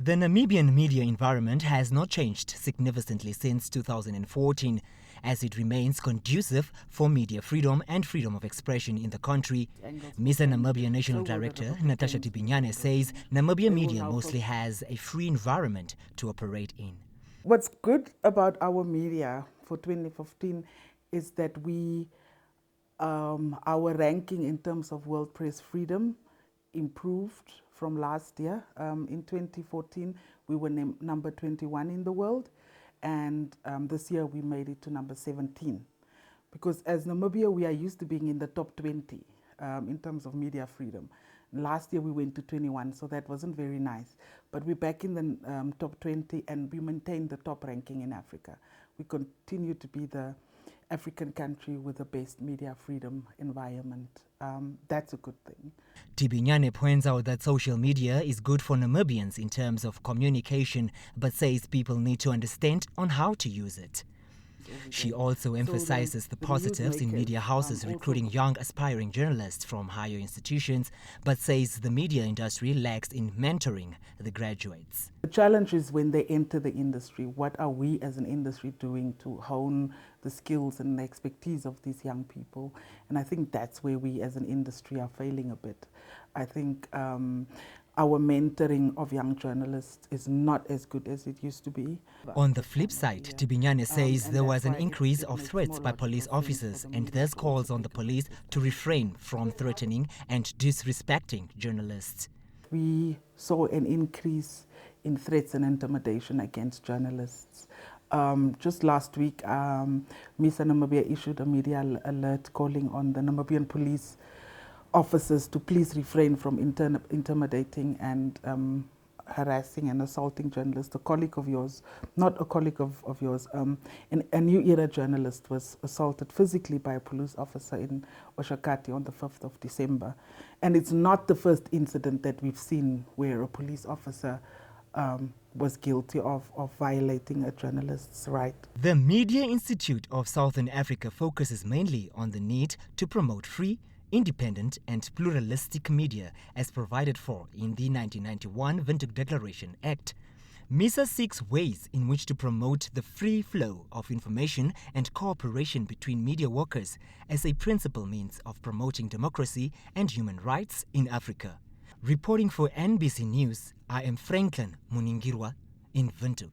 The Namibian media environment has not changed significantly since 2014, as it remains conducive for media freedom and freedom of expression in the country. MISA Namibia National Director Natasha Tibinyane says Namibia media mostly has a free environment to operate in. What's good about our media for 2015 is that our ranking in terms of world press freedom improved from last year. In 2014, we were number 21 in the world, and this year we made it to number 17. Because as Namibia, we are used to being in the top 20 in terms of media freedom. Last year we went to 21, so that wasn't very nice. But we're back in the top 20, and we maintain the top ranking in Africa. We continue to be the African country with the best media freedom environment. That's a good thing. Tibinyane points out that social media is good for Namibians in terms of communication, but says people need to understand on how to use it. She also emphasizes the positives in media houses recruiting young aspiring journalists from higher institutions, but says the media industry lacks in mentoring the graduates. The challenge is when they enter the industry, what are we as an industry doing to hone the skills and the expertise of these young people? And I think that's where we as an industry are failing a bit. I think our mentoring of young journalists is not as good as it used to be. On the flip side, Tibinyane says there was an increase of threats by police officers, and thus calls on the police to refrain from threatening and disrespecting journalists. We saw an increase in threats and intimidation against journalists. Just last week, MISA Namibia issued a media alert calling on the Namibian police officers to please refrain from intimidating and harassing and assaulting journalists. A colleague of yours, not a colleague of yours, a New Era journalist was assaulted physically by a police officer in Oshakati on the 5th of December. And it's not the first incident that we've seen where a police officer was guilty of violating a journalist's right. The Media Institute of Southern Africa focuses mainly on the need to promote free, independent and pluralistic media as provided for in the 1991 Windhoek Declaration Act. MISA seeks ways in which to promote the free flow of information and cooperation between media workers as a principal means of promoting democracy and human rights in Africa. Reporting for NBC News, I am Franklin Muningirwa in Windhoek.